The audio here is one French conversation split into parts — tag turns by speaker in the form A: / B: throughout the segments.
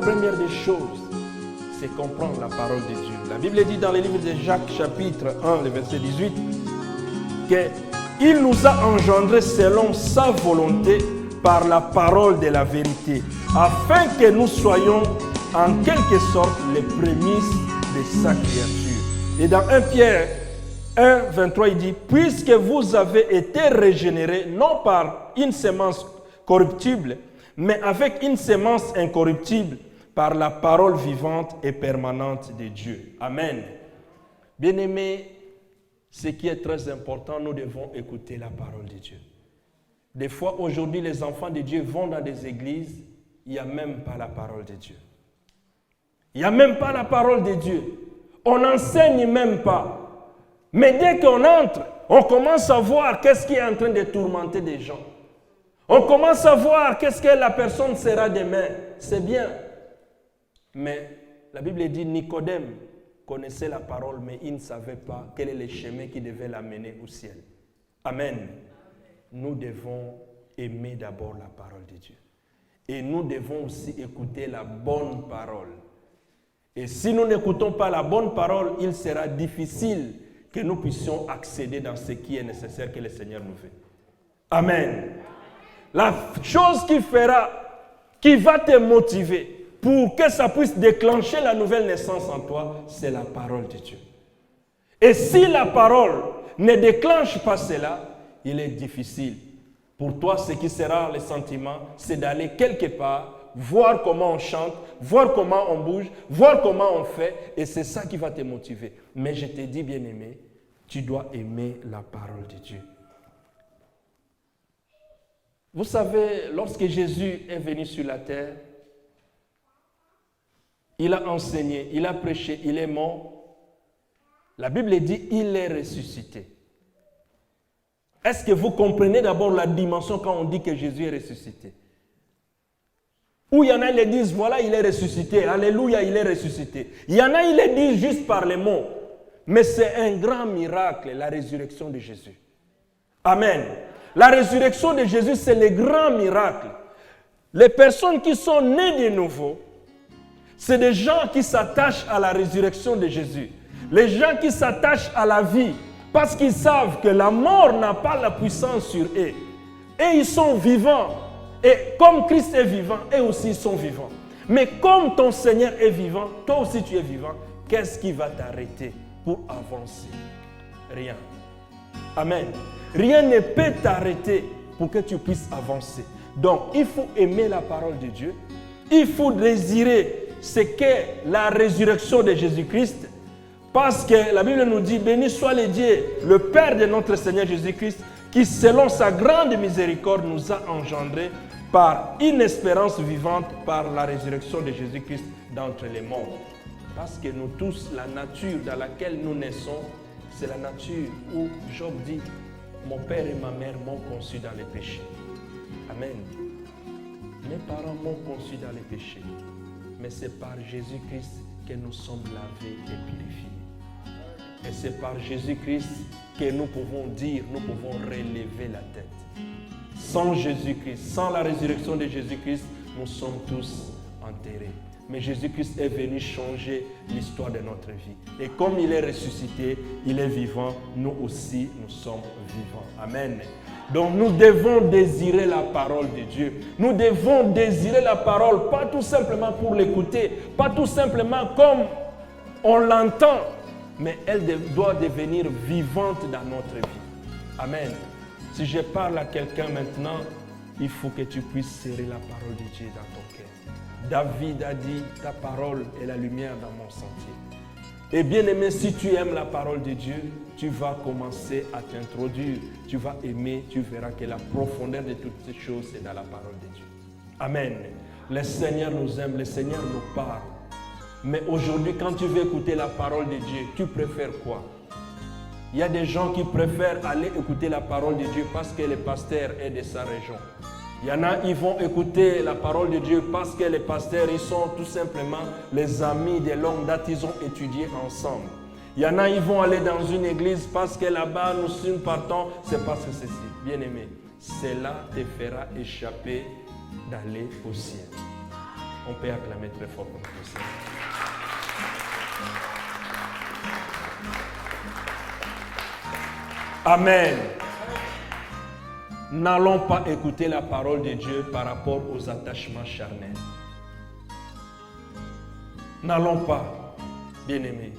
A: première des choses, c'est comprendre la parole de Dieu. La Bible dit dans le livre de Jacques, chapitre 1, le verset 18, qu'il nous a engendrés selon sa volonté par la parole de la vérité, afin que nous soyons en quelque sorte les prémices de sa créature. Et dans 1 Pierre 1, 23, il dit, puisque vous avez été régénérés, non par une semence corruptible, mais avec une semence incorruptible, par la parole vivante et permanente de Dieu. Amen. Bien-aimés, ce qui est très important, nous devons écouter la parole de Dieu. Des fois, aujourd'hui, les enfants de Dieu vont dans des églises, il n'y a même pas la parole de Dieu. Il n'y a même pas la parole de Dieu. On n'enseigne même pas. Mais dès qu'on entre, on commence à voir qu'est-ce qui est en train de tourmenter des gens. On commence à voir qu'est-ce que la personne sera demain. C'est bien. Mais la Bible dit, Nicodème connaissait la parole, mais il ne savait pas quel est le chemin qui devait l'amener au ciel. Amen. Nous devons aimer d'abord la parole de Dieu. Et nous devons aussi écouter la bonne parole. Et si nous n'écoutons pas la bonne parole, il sera difficile que nous puissions accéder dans ce qui est nécessaire que le Seigneur nous fait. Amen. La chose qui va te motiver pour que ça puisse déclencher la nouvelle naissance en toi, c'est la parole de Dieu. Et si la parole ne déclenche pas cela, il est difficile. Pour toi, ce qui sera le sentiment, c'est d'aller quelque part, voir comment on chante, voir comment on bouge, voir comment on fait, et c'est ça qui va te motiver. Mais je te dis, bien-aimé, tu dois aimer la parole de Dieu. Vous savez, lorsque Jésus est venu sur la terre, il a enseigné, il a prêché, il est mort. La Bible dit, il est ressuscité. Est-ce que vous comprenez d'abord la dimension quand on dit que Jésus est ressuscité? Ou il y en a, ils le disent, voilà, il est ressuscité. Alléluia, il est ressuscité. Il y en a, ils le disent juste par les mots. Mais c'est un grand miracle, la résurrection de Jésus. Amen. La résurrection de Jésus, c'est le grand miracle. Les personnes qui sont nées de nouveau, c'est des gens qui s'attachent à la résurrection de Jésus. Les gens qui s'attachent à la vie parce qu'ils savent que la mort n'a pas la puissance sur eux. Et ils sont vivants. Et comme Christ est vivant, eux aussi ils sont vivants. Mais comme ton Seigneur est vivant, toi aussi tu es vivant, qu'est-ce qui va t'arrêter pour avancer? Rien. Amen. Rien ne peut t'arrêter pour que tu puisses avancer. Donc, il faut aimer la parole de Dieu. Il faut désirer ce qu'est la résurrection de Jésus-Christ. Parce que la Bible nous dit, béni soit le Dieu, le Père de notre Seigneur Jésus-Christ, qui selon sa grande miséricorde nous a engendrés par une espérance vivante, par la résurrection de Jésus-Christ d'entre les morts. Parce que nous tous, la nature dans laquelle nous naissons, c'est la nature où Job dit, mon père et ma mère m'ont conçu dans les péchés. Amen. Mes parents m'ont conçu dans les péchés. Mais c'est par Jésus-Christ que nous sommes lavés et purifiés. Et c'est par Jésus-Christ que nous pouvons dire, nous pouvons relever la tête. Sans Jésus-Christ, sans la résurrection de Jésus-Christ, nous sommes tous enterrés. Mais Jésus-Christ est venu changer l'histoire de notre vie. Et comme il est ressuscité, il est vivant, nous aussi, nous sommes vivants. Amen. Donc nous devons désirer la parole de Dieu. Nous devons désirer la parole, pas tout simplement pour l'écouter, pas tout simplement comme on l'entend, mais elle doit devenir vivante dans notre vie. Amen. Si je parle à quelqu'un maintenant, il faut que tu puisses serrer la parole de Dieu dans ton cœur. David a dit, ta parole est la lumière dans mon sentier. Et bien aimé, si tu aimes la parole de Dieu, tu vas commencer à t'introduire. Tu vas aimer, tu verras que la profondeur de toutes ces choses, c'est dans la parole de Dieu. Amen. Le Seigneur nous aime, le Seigneur nous parle. Mais aujourd'hui, quand tu veux écouter la parole de Dieu, tu préfères quoi? Il y a des gens qui préfèrent aller écouter la parole de Dieu parce que le pasteur est de sa région. Il y en a, ils vont écouter la parole de Dieu parce que les pasteurs, ils sont tout simplement les amis de longue date, ils ont étudié ensemble. Il y en a, ils vont aller dans une église parce que là-bas, nous partons, c'est parce que ceci. Bien aimé, cela te fera échapper d'aller au ciel. On peut acclamer très fort pour notre Seigneur. Amen. N'allons pas écouter la parole de Dieu par rapport aux attachements charnels. N'allons pas, bien-aimé.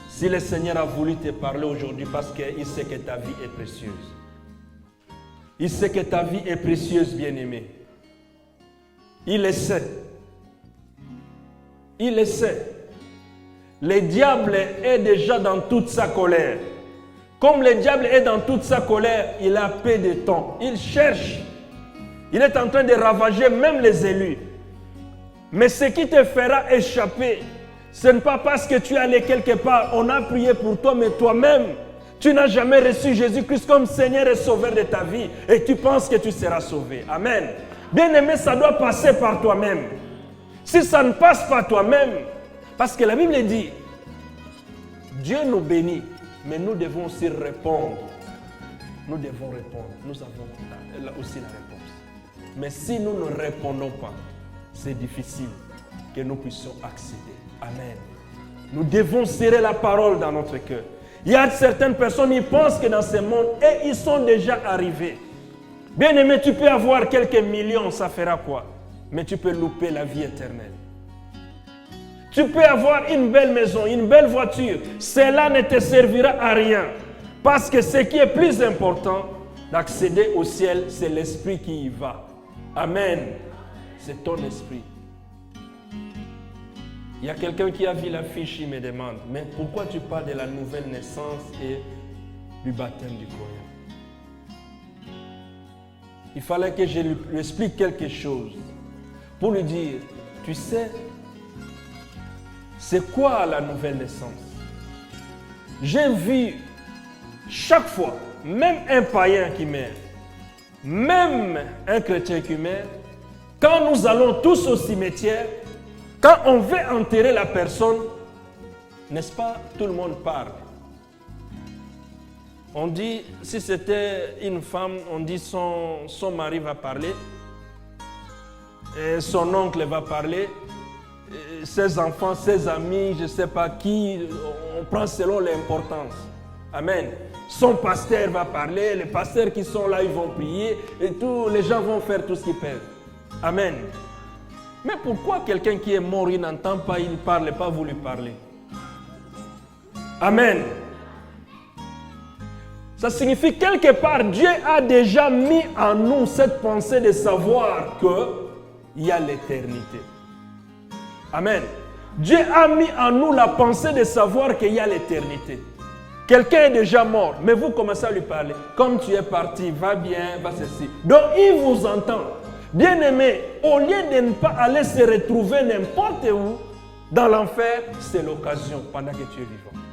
A: Si le Seigneur a voulu te parler aujourd'hui parce qu'il sait que ta vie est précieuse. Il sait que ta vie est précieuse, bien-aimé. Il le sait. Il le sait. Le diable est déjà dans toute sa colère. Comme le diable est dans toute sa colère, il a peu de temps. Il cherche. Il est en train de ravager même les élus. Mais ce qui te fera échapper, ce n'est pas parce que tu es allé quelque part, on a prié pour toi, mais toi-même, tu n'as jamais reçu Jésus-Christ comme Seigneur et Sauveur de ta vie et tu penses que tu seras sauvé. Amen. Bien-aimé, ça doit passer par toi-même. Si ça ne passe pas toi-même, parce que la Bible dit, Dieu nous bénit, mais nous devons aussi répondre. Nous devons répondre. Nous avons là aussi la réponse. Mais si nous ne répondons pas, c'est difficile que nous puissions accéder. Amen. Nous devons serrer la parole dans notre cœur. Il y a certaines personnes, ils pensent que dans ce monde, et ils sont déjà arrivés. Bien aimé, tu peux avoir quelques millions, ça fera quoi? Mais tu peux louper la vie éternelle. Tu peux avoir une belle maison, une belle voiture. Cela ne te servira à rien. Parce que ce qui est plus important d'accéder au ciel, c'est l'esprit qui y va. Amen. C'est ton esprit. Il y a quelqu'un qui a vu l'affiche, il me demande, mais pourquoi tu parles de la nouvelle naissance et du baptême du croyant? Il fallait que je lui explique quelque chose pour lui dire, tu sais, c'est quoi la nouvelle naissance? J'ai vu chaque fois, même un païen qui meurt, même un chrétien qui meurt, quand nous allons tous au cimetière, quand on veut enterrer la personne, n'est-ce pas, tout le monde parle. On dit, si c'était une femme, on dit son mari va parler, et son oncle va parler, ses enfants, ses amis, je ne sais pas qui, on prend selon l'importance. Amen. Son pasteur va parler, les pasteurs qui sont là, ils vont prier, et tous les gens vont faire tout ce qu'ils peuvent. Amen. Mais pourquoi quelqu'un qui est mort, il n'entend pas, il ne parle pas, vous lui parlez? Amen. Ça signifie quelque part, Dieu a déjà mis en nous cette pensée de savoir qu'il y a l'éternité. Amen. Dieu a mis en nous la pensée de savoir qu'il y a l'éternité. Quelqu'un est déjà mort, mais vous commencez à lui parler. Comme tu es parti, va bien, va ceci. Donc il vous entend. Bien-aimé, au lieu de ne pas aller se retrouver n'importe où dans l'enfer, c'est l'occasion pendant que tu es vivant.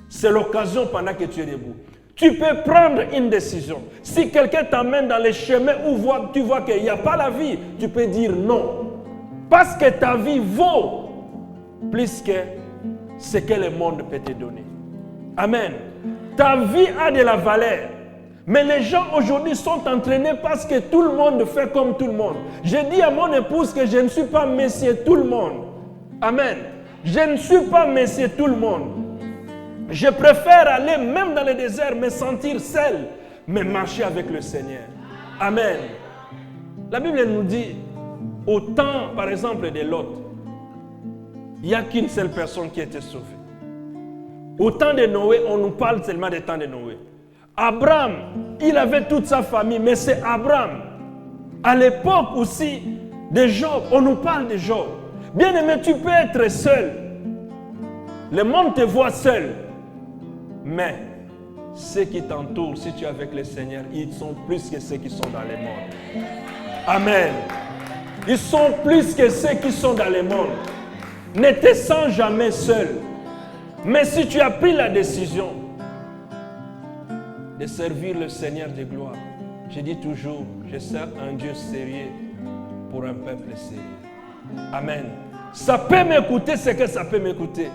A: C'est l'occasion pendant que tu es debout. Tu peux prendre une décision. Si quelqu'un t'amène dans les chemins où tu vois qu'il n'y a pas la vie, tu peux dire non. Parce que ta vie vaut plus que ce que le monde peut te donner. Amen. Ta vie a de la valeur. Mais les gens aujourd'hui sont entraînés parce que tout le monde fait comme tout le monde. J'ai dit à mon épouse que je ne suis pas monsieur tout le monde. Amen. Je ne suis pas monsieur tout le monde. Je préfère aller même dans le désert, me sentir seul, mais marcher avec le Seigneur. Amen. La Bible nous dit, au temps, par exemple, de Lot, il n'y a qu'une seule personne qui a été sauvée. Au temps de Noé, on nous parle seulement du temps de Noé. Abraham, il avait toute sa famille, mais c'est Abraham. À l'époque aussi de Job, on nous parle de Job. Bien aimé, tu peux être seul. Le monde te voit seul. Mais ceux qui t'entourent, si tu es avec le Seigneur, ils sont plus que ceux qui sont dans le monde. Amen. Ils sont plus que ceux qui sont dans le monde. Ne te sens jamais seul. Mais si tu as pris la décision de servir le Seigneur de gloire, je dis toujours, je sers un Dieu sérieux pour un peuple sérieux. Amen. Ça peut m'écouter ce que ça peut m'écouter.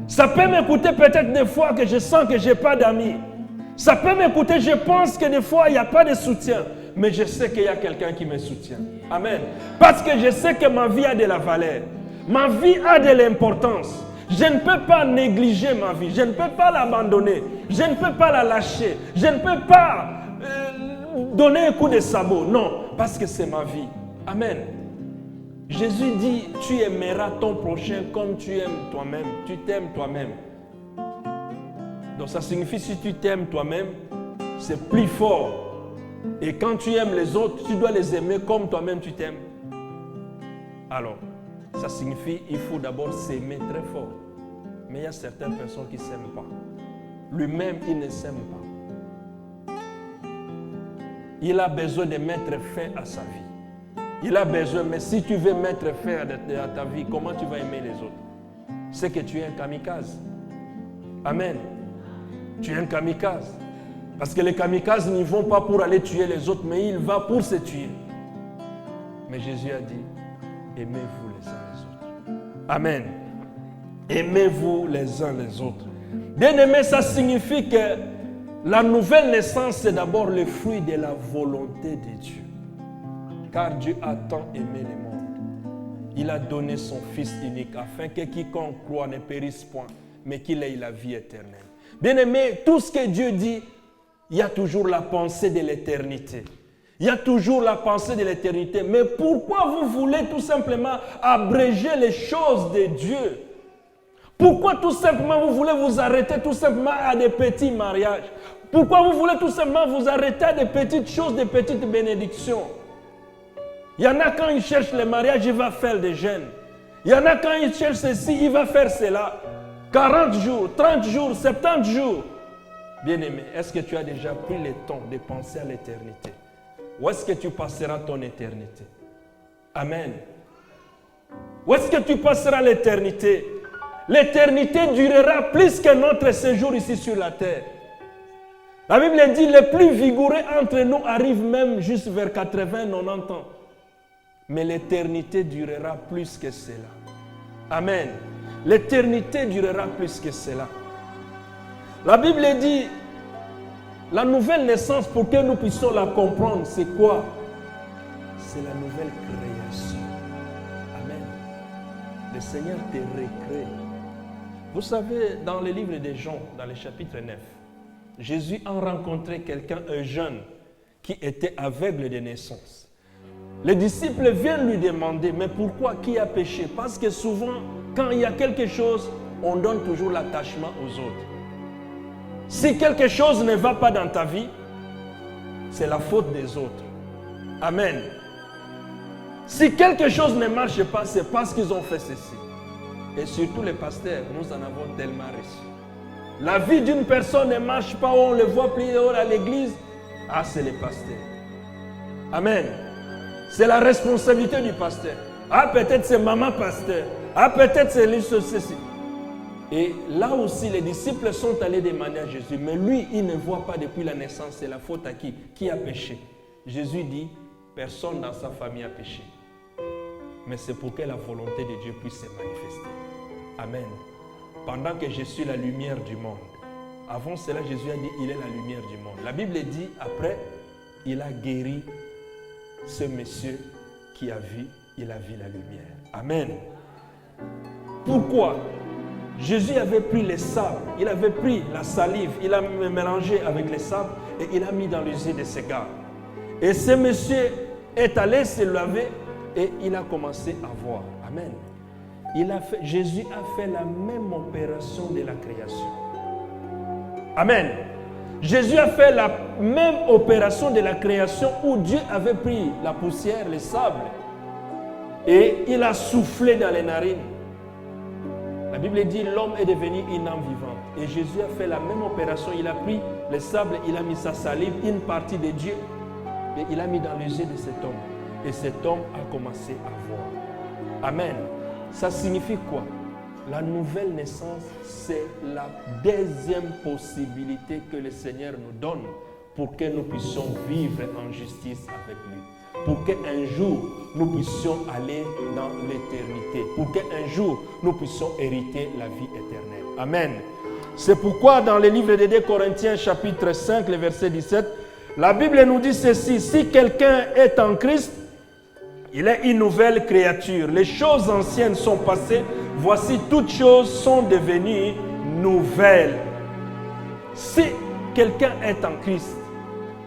A: Ça peut m'écouter peut-être des fois que je sens que je n'ai pas d'amis. Ça peut m'écouter, je pense que des fois il n'y a pas de soutien. Mais je sais qu'il y a quelqu'un qui me soutient. Amen. Parce que je sais que ma vie a de la valeur. Ma vie a de l'importance. Je ne peux pas négliger ma vie. Je ne peux pas l'abandonner. Je ne peux pas la lâcher. Je ne peux pas donner un coup de sabot. Non, parce que c'est ma vie. Amen. Jésus dit, tu aimeras ton prochain comme tu aimes toi-même. Tu t'aimes toi-même. Donc ça signifie si tu t'aimes toi-même, c'est plus fort. Et quand tu aimes les autres, tu dois les aimer comme toi-même tu t'aimes. Alors, ça signifie qu'il faut d'abord s'aimer très fort. Mais il y a certaines personnes qui ne s'aiment pas. Lui-même, il ne s'aime pas. Il a besoin de mettre fin à sa vie. Il a besoin, mais si tu veux mettre fin à ta vie, comment tu vas aimer les autres? C'est que tu es un kamikaze. Amen. Tu es un kamikaze. Parce que les kamikazes n'y vont pas pour aller tuer les autres, mais ils vont pour se tuer. Mais Jésus a dit, aimez-vous les uns les autres. Amen. Aimez-vous les uns les autres. Bien-aimé, ça signifie que la nouvelle naissance, c'est d'abord le fruit de la volonté de Dieu. Car Dieu a tant aimé le monde. Il a donné son Fils unique afin que quiconque croit ne périsse point, mais qu'il ait la vie éternelle. Bien-aimé, tout ce que Dieu dit, il y a toujours la pensée de l'éternité. Il y a toujours la pensée de l'éternité. Mais pourquoi vous voulez tout simplement abréger les choses de Dieu? Pourquoi tout simplement vous voulez vous arrêter tout simplement à des petits mariages? Pourquoi vous voulez tout simplement vous arrêter à des petites choses, des petites bénédictions? Il y en a quand ils cherchent le mariage, il va faire des jeûnes. Il y en a quand ils cherchent ceci, il va faire cela. 40 jours, 30 jours, 70 jours. Bien-aimé, est-ce que tu as déjà pris le temps de penser à l'éternité? Où est-ce que tu passeras ton éternité? Amen. Où est-ce que tu passeras l'éternité? L'éternité durera plus que notre séjour ici sur la terre. La Bible dit, les plus vigoureux entre nous arrivent même juste vers 80, 90 ans. Mais l'éternité durera plus que cela. Amen. L'éternité durera plus que cela. La Bible dit, la nouvelle naissance, pour que nous puissions la comprendre, c'est quoi? C'est la nouvelle création. Amen. Le Seigneur te recrée. Vous savez, dans le livre de Jean, dans le chapitre 9, Jésus a rencontré quelqu'un, un jeune, qui était aveugle de naissance. Les disciples viennent lui demander, mais pourquoi, qui a péché? Parce que souvent, quand il y a quelque chose, on donne toujours l'attachement aux autres. Si quelque chose ne va pas dans ta vie, c'est la faute des autres. Amen. Si quelque chose ne marche pas, c'est parce qu'ils ont fait ceci. Et surtout les pasteurs, nous en avons tellement reçu. La vie d'une personne ne marche pas, on le voit plus haut à l'église. Ah, c'est les pasteurs. Amen. C'est la responsabilité du pasteur. Ah, peut-être c'est maman pasteur. Ah, peut-être c'est lui, ceci. Et là aussi, les disciples sont allés demander à Jésus. Mais lui, il ne voit pas depuis la naissance. C'est la faute à qui? Qui a péché? Jésus dit, personne dans sa famille a péché. Mais c'est pour que la volonté de Dieu puisse se manifester. Amen. Pendant que je suis la lumière du monde. Avant cela, Jésus a dit, il est la lumière du monde. La Bible dit, après, il a guéri ce monsieur qui a vu, il a vu la lumière. Amen. Pourquoi? Jésus avait pris les sables, il avait pris la salive, il a mélangé avec les sables et il a mis dans l'usine de ses gars. Et ce monsieur est allé se laver et il a commencé à voir. Amen. Jésus a fait la même opération de la création. Amen. Jésus a fait la même opération de la création où Dieu avait pris la poussière, les sables et il a soufflé dans les narines. La Bible dit l'homme est devenu une âme vivante. Et Jésus a fait la même opération. Il a pris les sables, il a mis sa salive, une partie de Dieu, et il a mis dans les yeux de cet homme. Et cet homme a commencé à voir. Amen. Ça signifie quoi? La nouvelle naissance, c'est la deuxième possibilité que le Seigneur nous donne pour que nous puissions vivre en justice avec lui. Pour qu'un jour, nous puissions aller dans l'éternité. Pour qu'un jour, nous puissions hériter la vie éternelle. Amen. C'est pourquoi dans le livre de 2 Corinthiens, chapitre 5, le verset 17, la Bible nous dit ceci. Si quelqu'un est en Christ, Il est une nouvelle créature. Les choses anciennes sont passées. Voici, toutes choses sont devenues nouvelles. Si quelqu'un est en Christ,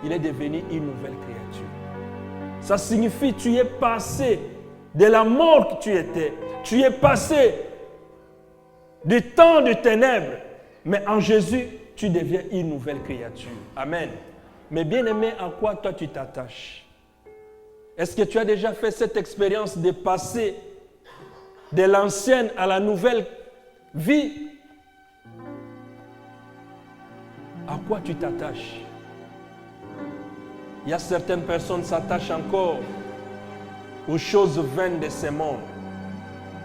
A: il est devenu une nouvelle créature. Ça signifie que tu es passé de la mort que tu étais. Tu es passé du temps de ténèbres. Mais en Jésus, tu deviens une nouvelle créature. Amen. Mais bien aimé, à quoi toi tu t'attaches? Est-ce que tu as déjà fait cette expérience de passer de l'ancienne à la nouvelle vie? À quoi tu t'attaches? Il y a certaines personnes qui s'attachent encore aux choses vaines de ce monde.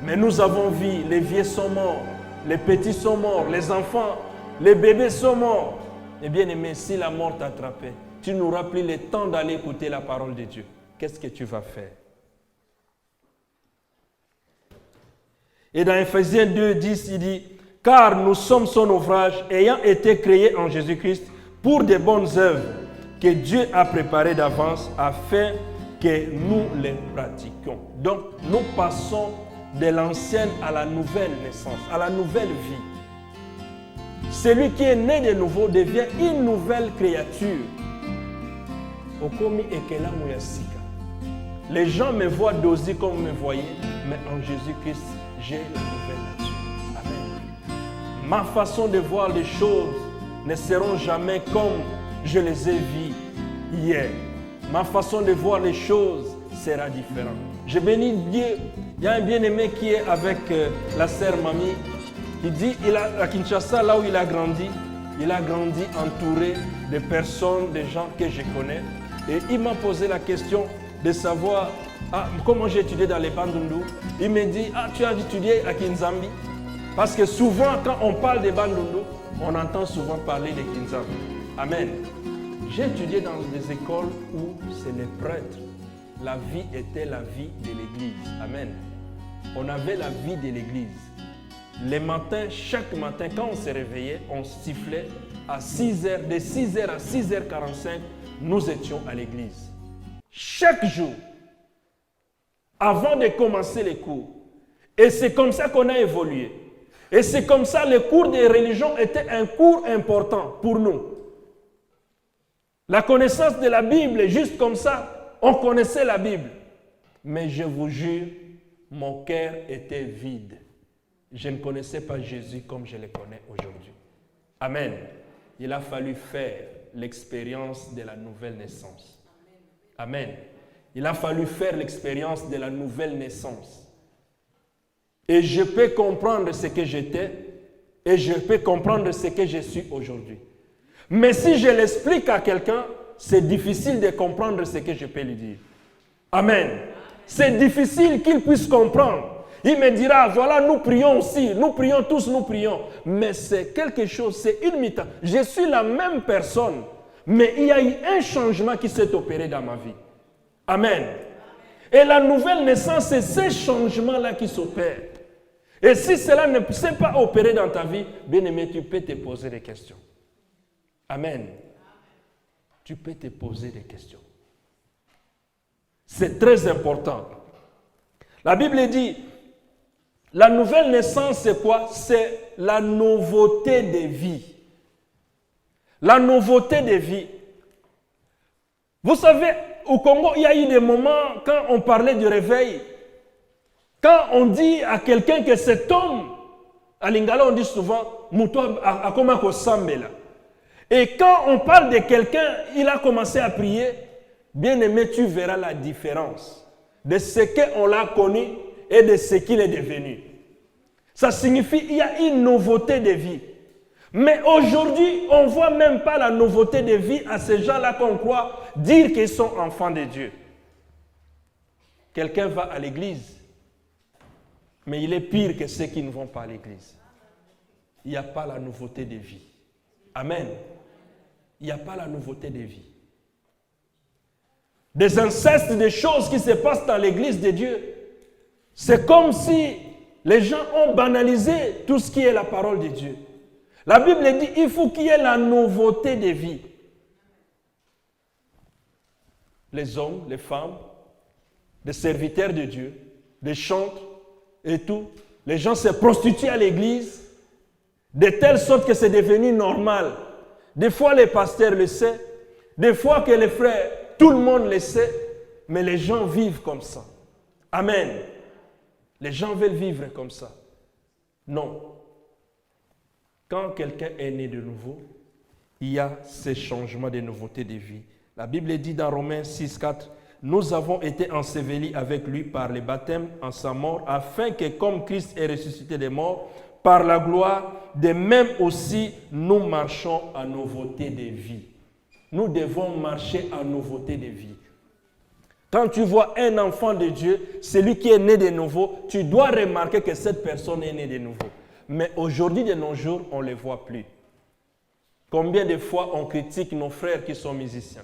A: Mais nous avons vu, les vieux sont morts, les petits sont morts, les enfants, les bébés sont morts. Et bien aimé, si la mort t'attrapait, tu n'auras plus le temps d'aller écouter la parole de Dieu. Qu'est-ce que tu vas faire? Et dans Ephésiens 2, 10, il dit, « Car nous sommes son ouvrage, ayant été créés en Jésus-Christ pour de bonnes œuvres que Dieu a préparées d'avance afin que nous les pratiquions. » Donc, nous passons de l'ancienne à la nouvelle naissance, à la nouvelle vie. Celui qui est né de nouveau devient une nouvelle créature. Okomi ekela muyasika. Les gens me voient d'osir comme vous me voyez, mais en Jésus-Christ, j'ai la nouvelle nature. Amen. Ma façon de voir les choses ne seront jamais comme je les ai vues hier. Ma façon de voir les choses sera différente. Je bénis Dieu. Il y a un bien-aimé qui est avec la sœur Mamie. Il dit, à Kinshasa, là où il a grandi entouré de personnes, de gens que je connais. Et il m'a posé la question de savoir comment j'ai étudié dans les Bandundu. Il me dit, tu as étudié à Kinzambi? Parce que souvent, quand on parle des Bandundu, on entend souvent parler de Kinzambi. Amen. J'ai étudié dans des écoles où c'est les prêtres. La vie était la vie de l'église. Amen. On avait la vie de l'église. Les matins, chaque matin, quand on se réveillait, on sifflait à 6h, de 6h à 6h45, nous étions à l'église. Chaque jour, avant de commencer les cours. Et c'est comme ça qu'on a évolué. Et c'est comme ça, le cours de religion était un cours important pour nous. La connaissance de la Bible, juste comme ça, on connaissait la Bible. Mais je vous jure, mon cœur était vide. Je ne connaissais pas Jésus comme je le connais aujourd'hui. Amen. Il a fallu faire l'expérience de la nouvelle naissance. Amen. Il a fallu faire l'expérience de la nouvelle naissance. Et je peux comprendre ce que j'étais et je peux comprendre ce que je suis aujourd'hui. Mais si je l'explique à quelqu'un, c'est difficile de comprendre ce que je peux lui dire. Amen. C'est difficile qu'il puisse comprendre. Il me dira, voilà, nous prions aussi, nous prions tous, nous prions. Mais c'est quelque chose, c'est une mi-temps. Je suis la même personne, mais il y a eu un changement qui s'est opéré dans ma vie. Amen. Et la nouvelle naissance, c'est ces changements-là qui s'opèrent. Et si cela ne s'est pas opéré dans ta vie, bien-aimé, tu peux te poser des questions. Amen. Tu peux te poser des questions. C'est très important. La Bible dit, la nouvelle naissance, c'est quoi? C'est la nouveauté de vie. La nouveauté de vie. Vous savez, au Congo, il y a eu des moments, quand on parlait du réveil, quand on dit à quelqu'un que cet homme, à Lingala, on dit souvent, Moutoua Akoma Kosambela. Et quand on parle de quelqu'un, il a commencé à prier, bien aimé, tu verras la différence de ce qu'on l'a connu et de ce qu'il est devenu. Ça signifie qu'il y a une nouveauté de vie. Mais aujourd'hui, on ne voit même pas la nouveauté de vie à ces gens-là qu'on croit dire qu'ils sont enfants de Dieu. Quelqu'un va à l'église, mais il est pire que ceux qui ne vont pas à l'église. Il n'y a pas la nouveauté de vie. Amen. Il n'y a pas la nouveauté de vie. Des incestes, des choses qui se passent dans l'église de Dieu. C'est comme si les gens ont banalisé tout ce qui est la parole de Dieu. La Bible dit qu'il faut qu'il y ait la nouveauté de vie. Les hommes, les femmes, des serviteurs de Dieu, des chantres et tout. Les gens se prostituent à l'église de telle sorte que c'est devenu normal. Des fois, les pasteurs le savent, des fois que les frères, tout le monde le sait, mais les gens vivent comme ça. Amen. Les gens veulent vivre comme ça. Non. Quand quelqu'un est né de nouveau, il y a ces changements de nouveauté de vie. La Bible dit dans Romains 6, 4, « Nous avons été ensevelis avec lui par le baptême en sa mort, afin que comme Christ est ressuscité des morts, par la gloire, de même aussi nous marchons en nouveauté de vie. » Nous devons marcher en nouveauté de vie. Quand tu vois un enfant de Dieu, celui qui est né de nouveau, tu dois remarquer que cette personne est née de nouveau. Mais aujourd'hui, de nos jours, on ne les voit plus. Combien de fois on critique nos frères qui sont musiciens?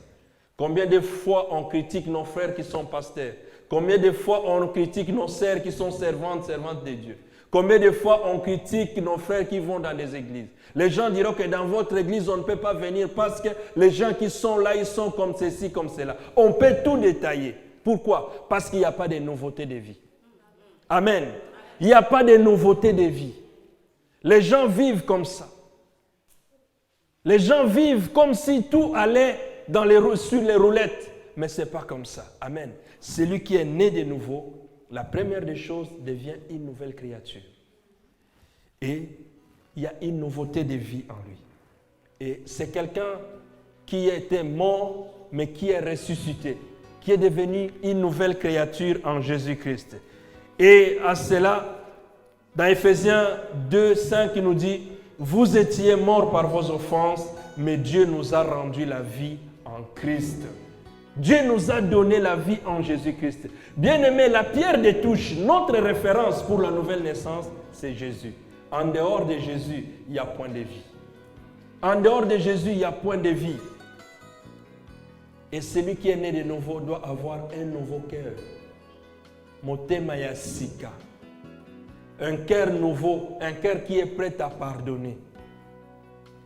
A: Combien de fois on critique nos frères qui sont pasteurs? Combien de fois on critique nos sœurs qui sont servantes de Dieu? Combien de fois on critique nos frères qui vont dans les églises? Les gens diront que dans votre église, on ne peut pas venir parce que les gens qui sont là, ils sont comme ceci, comme cela. On peut tout détailler. Pourquoi? Parce qu'il n'y a pas de nouveauté de vie. Amen. Il n'y a pas de nouveauté de vie. Les gens vivent comme ça. Les gens vivent comme si tout allait sur les roulettes. Mais ce n'est pas comme ça. Amen. Celui qui est né de nouveau, la première des choses, devient une nouvelle créature. Et il y a une nouveauté de vie en lui. Et c'est quelqu'un qui était mort, mais qui est ressuscité, qui est devenu une nouvelle créature en Jésus-Christ. Et à cela, dans Éphésiens 2, 5, il nous dit, « Vous étiez morts par vos offenses, mais Dieu nous a rendu la vie en Christ. » Dieu nous a donné la vie en Jésus-Christ. Bien-aimé, la pierre de touche, notre référence pour la nouvelle naissance, c'est Jésus. En dehors de Jésus, il n'y a point de vie. En dehors de Jésus, il n'y a point de vie. Et celui qui est né de nouveau doit avoir un nouveau cœur. Motema ya sika. Un cœur nouveau, un cœur qui est prêt à pardonner.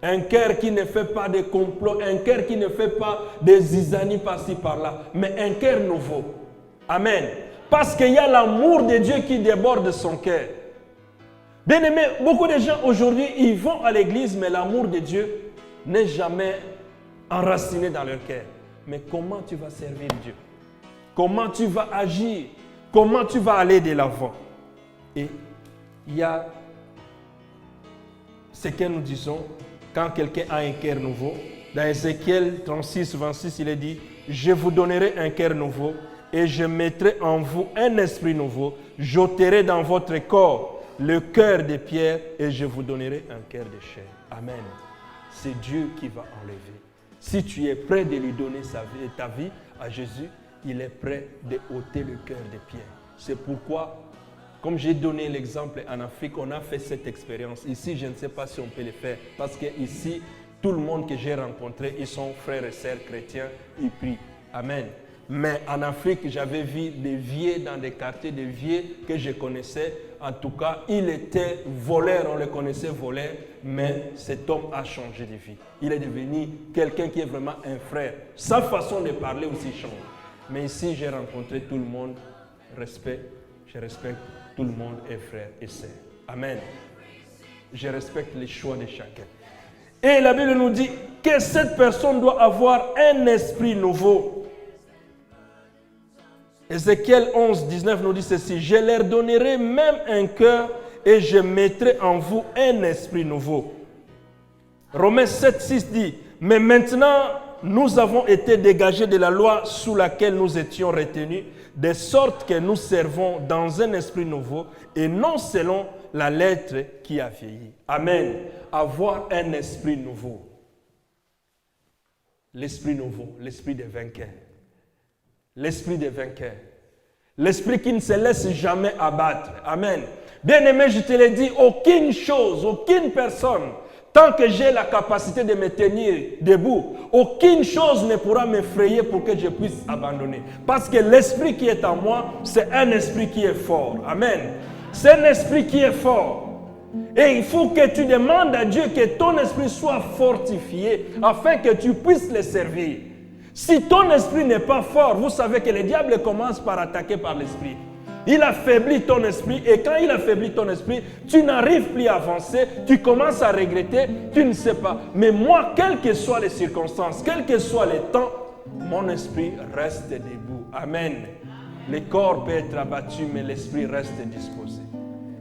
A: Un cœur qui ne fait pas de complot, un cœur qui ne fait pas des zizanies par-ci par-là, mais un cœur nouveau. Amen. Parce qu'il y a l'amour de Dieu qui déborde de son cœur. Bien aimé, beaucoup de gens aujourd'hui, ils vont à l'église, mais l'amour de Dieu n'est jamais enraciné dans leur cœur. Mais comment tu vas servir Dieu? Comment tu vas agir? Comment tu vas aller de l'avant? Et il y a ce que nous disons quand quelqu'un a un cœur nouveau. Dans Ézéchiel 36, 26, il est dit, « Je vous donnerai un cœur nouveau et je mettrai en vous un esprit nouveau. J'ôterai dans votre corps le cœur de pierre et je vous donnerai un cœur de chair. » Amen. C'est Dieu qui va enlever. Si tu es prêt de lui donner ta vie à Jésus, il est prêt de ôter le cœur de pierre. C'est pourquoi, comme j'ai donné l'exemple en Afrique, on a fait cette expérience. Ici, je ne sais pas si on peut le faire. Parce que ici, tout le monde que j'ai rencontré, ils sont frères et sœurs chrétiens, ils prient. Amen. Mais en Afrique, j'avais vu des vieux dans des quartiers de vieux que je connaissais. En tout cas, il était voleur, on le connaissait voleur, mais cet homme a changé de vie. Il est devenu quelqu'un qui est vraiment un frère. Sa façon de parler aussi change. Mais ici, j'ai rencontré tout le monde. Respect, je respecte tout le monde est frère et sœur. Amen. Je respecte les choix de chacun. Et la Bible nous dit que cette personne doit avoir un esprit nouveau. Ézéchiel 11, 19 nous dit ceci. « Je leur donnerai même un cœur et je mettrai en vous un esprit nouveau. » Romains 7, 6 dit « Mais maintenant, nous avons été dégagés de la loi sous laquelle nous étions retenus, de sorte que nous servons dans un esprit nouveau et non selon la lettre qui a vieilli. » Amen. Avoir un esprit nouveau. L'esprit nouveau, l'esprit des vainqueurs. L'esprit des vainqueurs. L'esprit qui ne se laisse jamais abattre. Amen. Bien-aimé, je te l'ai dit, aucune chose, aucune personne, tant que j'ai la capacité de me tenir debout, aucune chose ne pourra m'effrayer pour que je puisse abandonner. Parce que l'esprit qui est en moi, c'est un esprit qui est fort. Amen. C'est un esprit qui est fort. Et il faut que tu demandes à Dieu que ton esprit soit fortifié afin que tu puisses le servir. Si ton esprit n'est pas fort, vous savez que le diable commence par attaquer par l'esprit. Il affaiblit ton esprit et quand il affaiblit ton esprit, tu n'arrives plus à avancer, tu commences à regretter, tu ne sais pas. Mais moi, quelles que soient les circonstances, quels que soient les temps, mon esprit reste debout. Amen. Le corps peut être abattu, mais l'esprit reste disposé.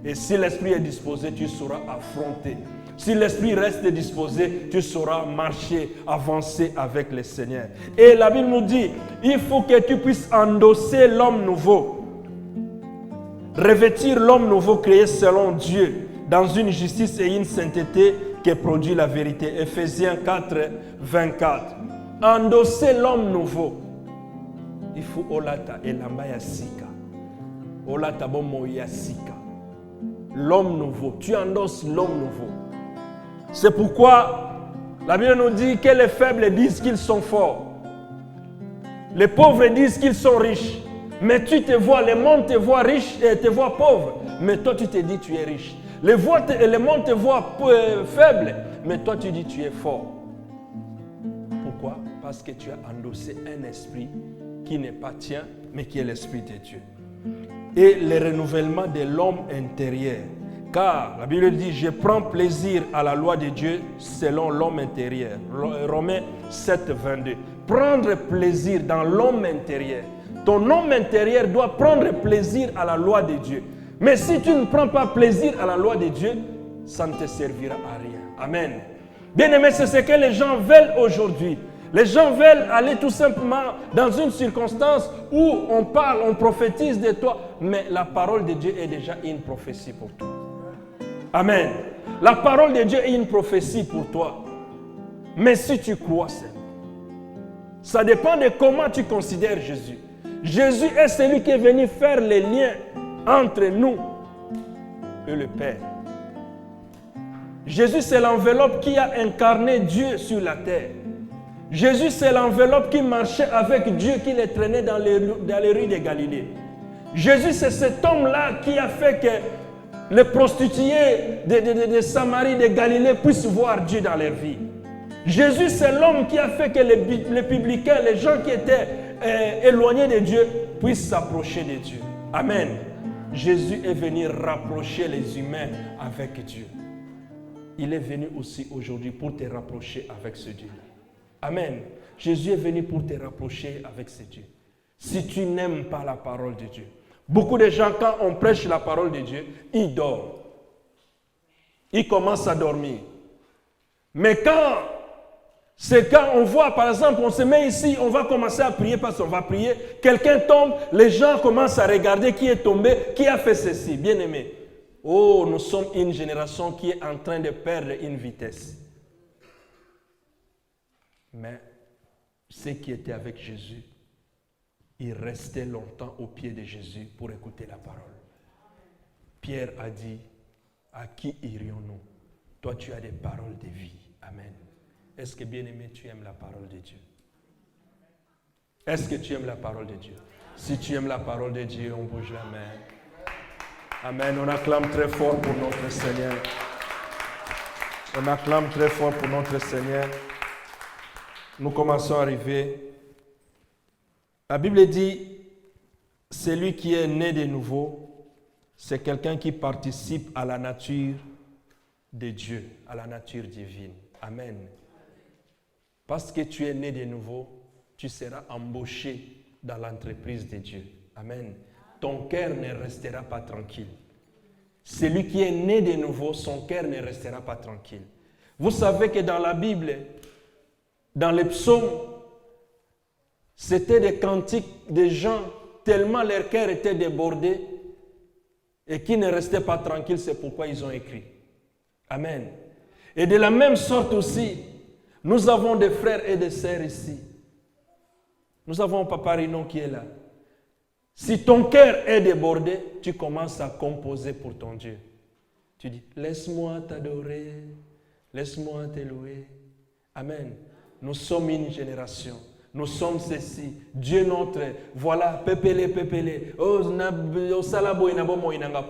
A: Et si l'esprit est disposé, tu sauras affronter. Si l'esprit reste disposé, tu sauras marcher, avancer avec le Seigneur. Et la Bible nous dit, il faut que tu puisses endosser l'homme nouveau. Revêtir l'homme nouveau créé selon Dieu, dans une justice et une sainteté qui produit la vérité. Ephésiens 4, 24. Endosser l'homme nouveau. Il faut olata elamba yasika. Olata bomo yasika. L'homme nouveau. Tu endosses l'homme nouveau. C'est pourquoi la Bible nous dit que les faibles disent qu'ils sont forts. Les pauvres disent qu'ils sont riches. Mais tu te vois, le monde te voit riche et te voit pauvre. Mais toi tu te dis tu es riche. Le monde te voit faible. Mais toi tu dis tu es fort. Pourquoi? Parce que tu as endossé un esprit qui n'est pas tien, mais qui est l'esprit de Dieu. Et le renouvellement de l'homme intérieur. Car la Bible dit, je prends plaisir à la loi de Dieu selon l'homme intérieur. Romains 7, 22. Prendre plaisir dans l'homme intérieur. Ton homme intérieur doit prendre plaisir à la loi de Dieu. Mais si tu ne prends pas plaisir à la loi de Dieu, ça ne te servira à rien. Amen. Bien-aimé, c'est ce que les gens veulent aujourd'hui. Les gens veulent aller tout simplement dans une circonstance où on parle, on prophétise de toi, mais la parole de Dieu est déjà une prophétie pour toi. Amen. La parole de Dieu est une prophétie pour toi. Mais si tu crois seulement, ça dépend de comment tu considères Jésus. Jésus est celui qui est venu faire les liens entre nous et le Père. Jésus, c'est l'enveloppe qui a incarné Dieu sur la terre. Jésus, c'est l'enveloppe qui marchait avec Dieu, qui les traînait dans les rues de Galilée. Jésus, c'est cet homme-là qui a fait que les prostituées de Samarie, de Galilée puissent voir Dieu dans leur vie. Jésus, c'est l'homme qui a fait que les publicains, les gens qui étaient éloignés de Dieu, puissent s'approcher de Dieu. Amen. Jésus est venu rapprocher les humains avec Dieu. Il est venu aussi aujourd'hui pour te rapprocher avec ce Dieu. Amen. Jésus est venu pour te rapprocher avec ce Dieu. Si tu n'aimes pas la parole de Dieu, beaucoup de gens, quand on prêche la parole de Dieu, ils dorment. Ils commencent à dormir. Mais quand on voit, par exemple, on se met ici, on va commencer à prier parce qu'on va prier, quelqu'un tombe, les gens commencent à regarder qui est tombé, qui a fait ceci. Bien aimé. Oh, nous sommes une génération qui est en train de perdre une vitesse. Mais ceux qui étaient avec Jésus, ils restaient longtemps au pied de Jésus pour écouter la parole. Pierre a dit, à qui irions-nous? Toi, tu as des paroles de vie. Amen. Est-ce que, bien-aimé, tu aimes la parole de Dieu? Est-ce que tu aimes la parole de Dieu? Si tu aimes la parole de Dieu, on bouge la main. Amen. On acclame très fort pour notre Seigneur. On acclame très fort pour notre Seigneur. Nous commençons à arriver. La Bible dit, celui qui est né de nouveau, c'est quelqu'un qui participe à la nature de Dieu, à la nature divine. Amen. Parce que tu es né de nouveau, tu seras embauché dans l'entreprise de Dieu. Amen. Ton cœur ne restera pas tranquille. Celui qui est né de nouveau, son cœur ne restera pas tranquille. Vous savez que dans la Bible, dans les psaumes, c'était des cantiques de gens tellement leur cœur était débordé et qui ne restaient pas tranquilles, c'est pourquoi ils ont écrit. Amen. Et de la même sorte aussi, nous avons des frères et des sœurs ici. Nous avons Papa Rino qui est là. Si ton cœur est débordé, tu commences à composer pour ton Dieu. Tu dis, laisse-moi t'adorer, laisse-moi te louer. Amen. Nous sommes une génération. Nous sommes ceci. Dieu notre, voilà, pépélé, pépélé.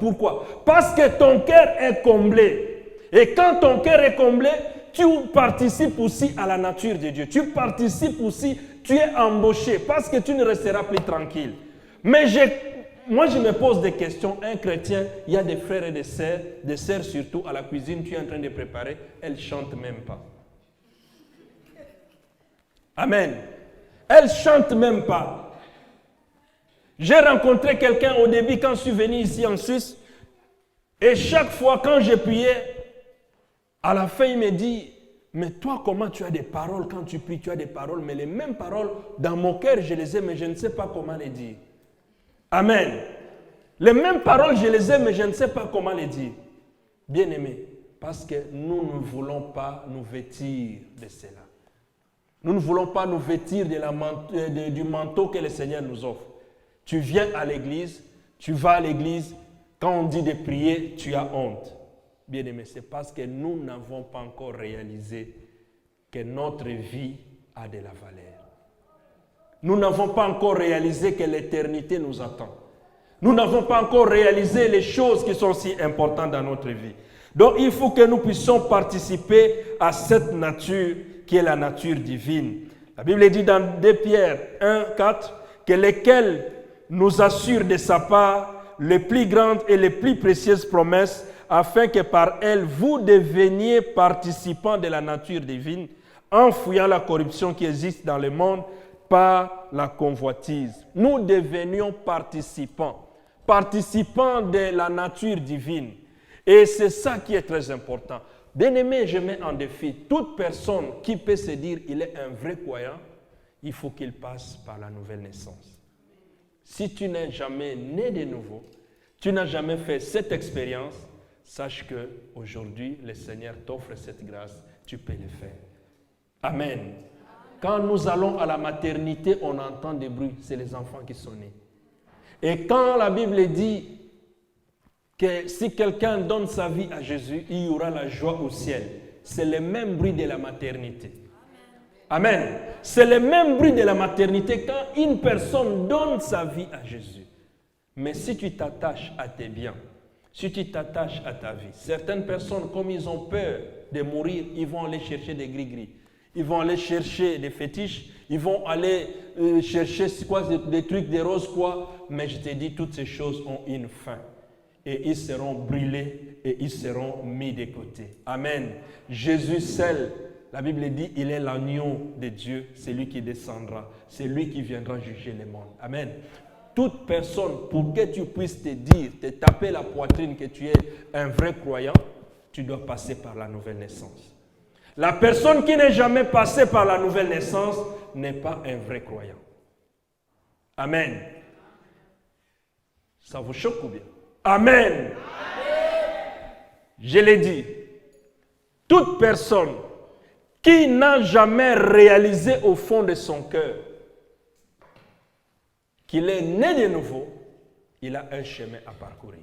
A: Pourquoi? Parce que ton cœur est comblé. Et quand ton cœur est comblé, tu participes aussi à la nature de Dieu. Tu participes aussi tu es embauché parce que tu ne resteras plus tranquille. Mais moi, je me pose des questions. Un chrétien, il y a des frères et des sœurs surtout à la cuisine, tu es en train de préparer, elles ne chantent même pas. Amen. Elles ne chantent même pas. J'ai rencontré quelqu'un au début quand je suis venu ici en Suisse. Et chaque fois quand je priais, à la fin il me dit, mais toi comment tu as des paroles quand tu pries, tu as des paroles, mais les mêmes paroles dans mon cœur je les ai, mais je ne sais pas comment les dire. Amen. Les mêmes paroles je les ai, mais je ne sais pas comment les dire. Bien-aimés, parce que nous ne voulons pas nous vêtir de cela. Nous ne voulons pas nous vêtir du manteau que le Seigneur nous offre. Tu viens à l'église, tu vas à l'église, quand on dit de prier, tu as honte. Bien-aimé, c'est parce que nous n'avons pas encore réalisé que notre vie a de la valeur. Nous n'avons pas encore réalisé que l'éternité nous attend. Nous n'avons pas encore réalisé les choses qui sont si importantes dans notre vie. Donc, il faut que nous puissions participer à cette nature qui est la nature divine. La Bible dit dans 2 Pierre 1, 4 que lesquels nous assurent de sa part les plus grandes et les plus précieuses promesses, afin que par elles vous deveniez participants de la nature divine, en fuyant la corruption qui existe dans le monde par la convoitise. Nous devenions participants de la nature divine. Et c'est ça qui est très important. Bien-aimé, je mets en défi toute personne qui peut se dire qu'il est un vrai croyant, il faut qu'il passe par la nouvelle naissance. Si tu n'es jamais né de nouveau, tu n'as jamais fait cette expérience, sache qu'aujourd'hui, le Seigneur t'offre cette grâce, tu peux le faire. Amen. Quand nous allons à la maternité, on entend des bruits, c'est les enfants qui sont nés. Et quand la Bible dit que si quelqu'un donne sa vie à Jésus, il y aura la joie au ciel. C'est le même bruit de la maternité. Amen. C'est le même bruit de la maternité quand une personne donne sa vie à Jésus. Mais si tu t'attaches à tes biens, si tu t'attaches à ta vie, certaines personnes, comme ils ont peur de mourir, ils vont aller chercher des gris-gris. Ils vont aller chercher des fétiches, ils vont aller chercher quoi, des trucs, des roses, quoi. Mais je te dis, toutes ces choses ont une fin. Et ils seront brûlés et ils seront mis de côté. Amen. Jésus seul, la Bible dit, il est l'agneau de Dieu, c'est lui qui descendra, c'est lui qui viendra juger le monde. Amen. Toute personne, pour que tu puisses te dire, te taper la poitrine que tu es un vrai croyant, tu dois passer par la nouvelle naissance. La personne qui n'est jamais passée par la nouvelle naissance n'est pas un vrai croyant. Amen. Ça vous choque ou bien? Amen. Amen. Je l'ai dit. Toute personne qui n'a jamais réalisé au fond de son cœur qu'il est né de nouveau, il a un chemin à parcourir.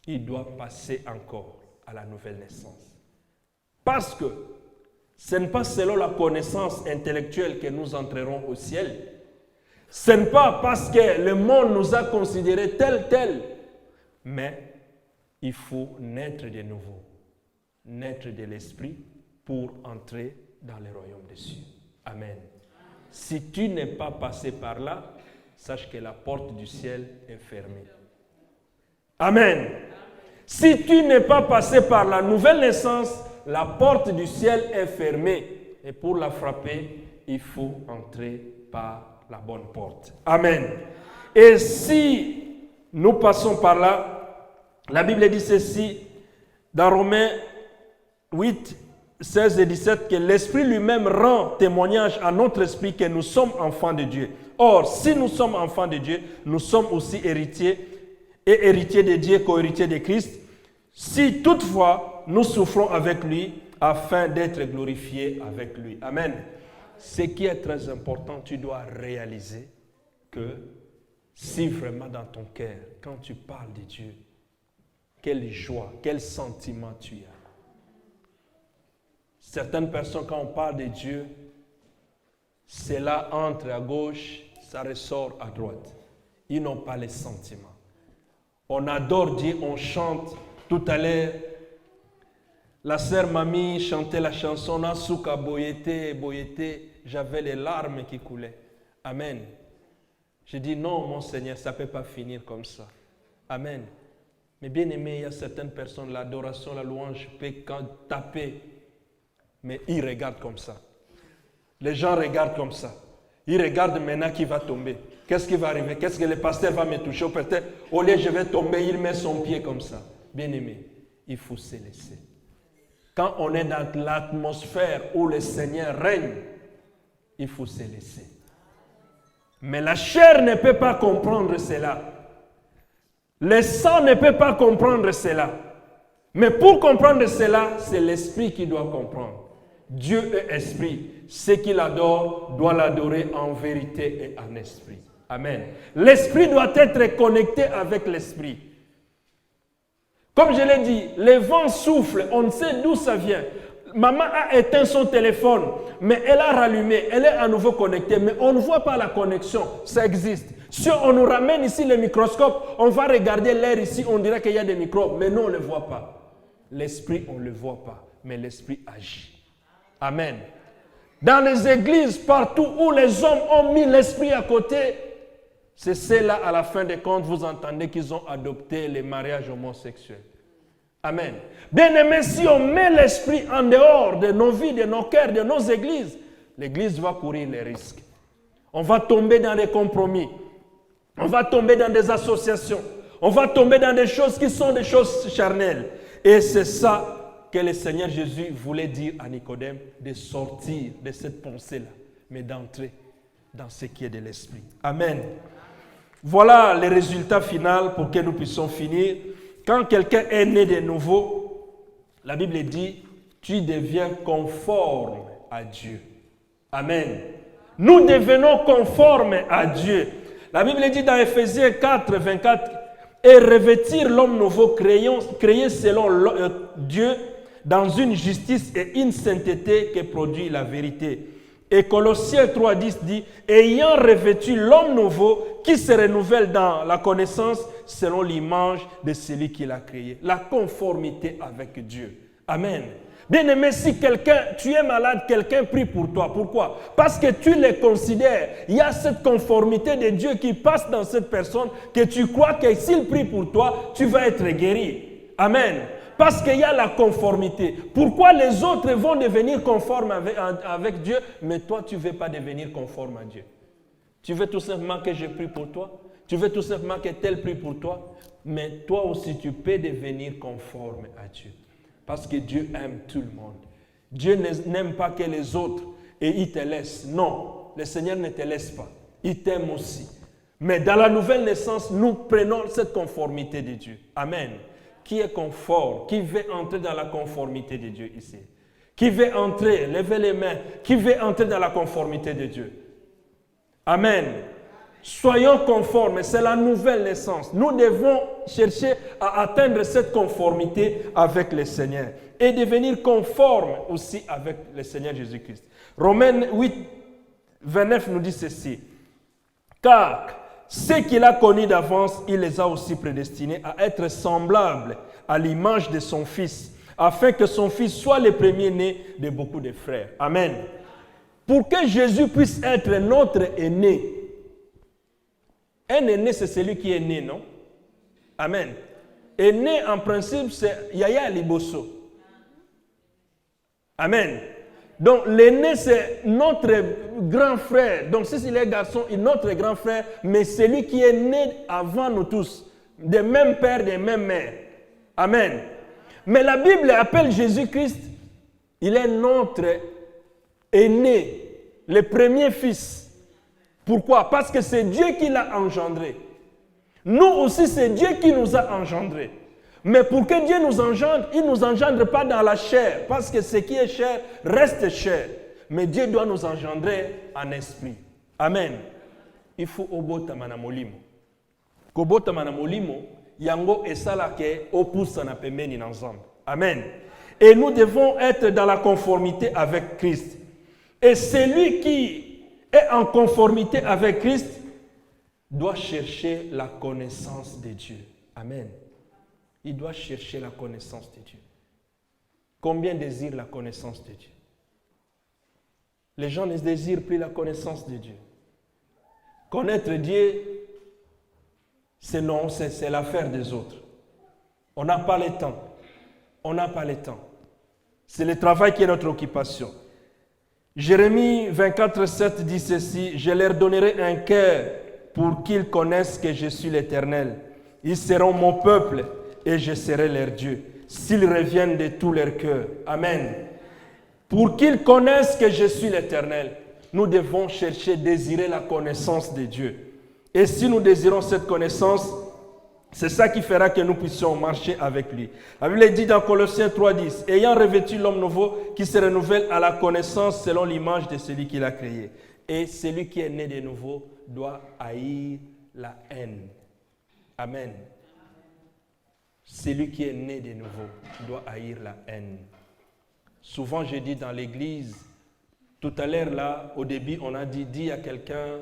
A: Il doit passer encore à la nouvelle naissance. Parce que ce n'est pas selon la connaissance intellectuelle que nous entrerons au ciel. Ce n'est pas parce que le monde nous a considérés tel. Mais il faut naître de nouveau, naître de l'esprit pour entrer dans le royaume des cieux. Amen. Si tu n'es pas passé par là, sache que la porte du ciel est fermée. Amen. Si tu n'es pas passé par la nouvelle naissance, la porte du ciel est fermée. Et pour la frapper, il faut entrer par la bonne porte. Amen. Et si nous passons par là, la Bible dit ceci dans Romains 8, 16 et 17, que l'Esprit lui-même rend témoignage à notre esprit que nous sommes enfants de Dieu. Or, si nous sommes enfants de Dieu, nous sommes aussi héritiers, et héritiers de Dieu, co-héritiers de Christ, si toutefois nous souffrons avec lui, afin d'être glorifiés avec lui. Amen. Ce qui est très important, tu dois réaliser que si vraiment dans ton cœur, quand tu parles de Dieu, quelle joie, quel sentiment tu as. Certaines personnes, quand on parle de Dieu, cela entre à gauche, ça ressort à droite. Ils n'ont pas les sentiments. On adore Dieu, on chante. Tout à l'heure, La sœur Mamie chantait la chanson Nasuka Boyete, Boyete. J'avais les larmes qui coulaient. Amen. J'ai dit non, mon Seigneur, ça ne peut pas finir comme ça. Amen. Mais bien aimé, il y a certaines personnes, l'adoration, la louange peut taper. Mais ils regardent comme ça. Les gens regardent comme ça. Ils regardent maintenant qui va tomber. Qu'est-ce qui va arriver? Qu'est-ce que le pasteur va me toucher? Peut-être, au lieu je vais tomber, il met son pied comme ça. Bien aimé, il faut se laisser. Quand on est dans l'atmosphère où le Seigneur règne, il faut se laisser. Mais la chair ne peut pas comprendre cela. Le sang ne peut pas comprendre cela. Mais pour comprendre cela, c'est l'esprit qui doit comprendre. Dieu est esprit. Ceux qui l'adorent doivent l'adorer en vérité et en esprit. Amen. L'esprit doit être connecté avec l'esprit. Comme je l'ai dit, les vents soufflent, on ne sait d'où ça vient. Maman a éteint son téléphone, mais elle a rallumé, elle est à nouveau connectée, mais on ne voit pas la connexion, ça existe. Si on nous ramène ici le microscope, on va regarder l'air ici, on dirait qu'il y a des microbes, mais non, on ne le voit pas. L'esprit, on ne le voit pas, mais l'esprit agit. Amen. Dans les églises, partout où les hommes ont mis l'esprit à côté, c'est cela, à la fin des comptes, vous entendez qu'ils ont adopté les mariages homosexuels. Amen. Bien aimé, si on met l'esprit en dehors de nos vies, de nos cœurs, de nos églises, l'église va courir les risques. On va tomber dans des compromis. On va tomber dans des associations. On va tomber dans des choses qui sont des choses charnelles. Et c'est ça que le Seigneur Jésus voulait dire à Nicodème, de sortir de cette pensée-là, mais d'entrer dans ce qui est de l'esprit. Amen. Voilà le résultat final pour que nous puissions finir. Quand quelqu'un est né de nouveau, la Bible dit, tu deviens conforme à Dieu. Amen. Nous devenons conformes à Dieu. La Bible dit dans Ephésiens 4, 24, et revêtir l'homme nouveau créé selon Dieu dans une justice et une sainteté qui produit la vérité. Et Colossiens 3,10 dit, ayant revêtu l'homme nouveau qui se renouvelle dans la connaissance selon l'image de celui qui l'a créé. La conformité avec Dieu. Amen. Bien aimé, si tu es malade, quelqu'un prie pour toi. Pourquoi? Parce que tu le considères. Il y a cette conformité de Dieu qui passe dans cette personne que tu crois que s'il prie pour toi, tu vas être guéri. Amen. Parce qu'il y a la conformité. Pourquoi les autres vont devenir conformes avec Dieu, mais toi, tu ne veux pas devenir conforme à Dieu? Tu veux tout simplement que je prie pour toi? Tu veux tout simplement que tel prie pour toi? Mais toi aussi, tu peux devenir conforme à Dieu. Parce que Dieu aime tout le monde. Dieu n'aime pas que les autres et il te laisse. Non, le Seigneur ne te laisse pas. Il t'aime aussi. Mais dans la nouvelle naissance, nous prenons cette conformité de Dieu. Amen. Qui est conforme, qui veut entrer dans la conformité de Dieu ici? Qui veut entrer, levez les mains, qui veut entrer dans la conformité de Dieu? Amen. Soyons conformes, c'est la nouvelle naissance. Nous devons chercher à atteindre cette conformité avec le Seigneur et devenir conformes aussi avec le Seigneur Jésus-Christ. Romains 8, 29 nous dit ceci. Car ceux qu'il a connus d'avance, il les a aussi prédestinés à être semblables à l'image de son Fils, afin que son Fils soit le premier-né de beaucoup de frères. Amen. Pour que Jésus puisse être notre aîné, un aîné, c'est celui qui est né, non? Amen. Aîné, en principe, c'est Yaya Liboso. Amen. Donc, l'aîné, c'est notre grand frère. Donc, si c'est les garçons, notre grand frère, mais celui qui est né avant nous tous, des mêmes pères, des mêmes mères. Amen. Mais la Bible appelle Jésus-Christ, il est notre aîné, le premier fils. Pourquoi? Parce que c'est Dieu qui l'a engendré. Nous aussi, c'est Dieu qui nous a engendrés. Mais pour que Dieu nous engendre, il ne nous engendre pas dans la chair. Parce que ce qui est chair reste chair. Mais Dieu doit nous engendrer en esprit. Amen. Il faut obota manamolimo. Kobota manamolimo, yango esala ke opusa na pembeni na nzambe. Amen. Et nous devons être dans la conformité avec Christ. Et celui qui est en conformité avec Christ doit chercher la connaissance de Dieu. Amen. Il doit chercher la connaissance de Dieu. Combien désirent la connaissance de Dieu? Les gens ne désirent plus la connaissance de Dieu. Connaître Dieu, c'est non, c'est l'affaire des autres. On n'a pas le temps. On n'a pas le temps. C'est le travail qui est notre occupation. Jérémie 24:7 dit ceci: « Je leur donnerai un cœur pour qu'ils connaissent que je suis l'Éternel. Ils seront mon peuple et je serai leur Dieu, s'ils reviennent de tout leur cœur. » Amen. Pour qu'ils connaissent que je suis l'Éternel, nous devons chercher, désirer la connaissance de Dieu. Et si nous désirons cette connaissance, c'est ça qui fera que nous puissions marcher avec lui. La Bible dit dans Colossiens 3:10, « Ayant revêtu l'homme nouveau qui se renouvelle à la connaissance selon l'image de celui qui l'a créé. » Et celui qui est né de nouveau doit haïr la haine. Amen. Celui qui est né de nouveau doit haïr la haine. Souvent, je dis dans l'église, tout à l'heure là, au début, on a dit à quelqu'un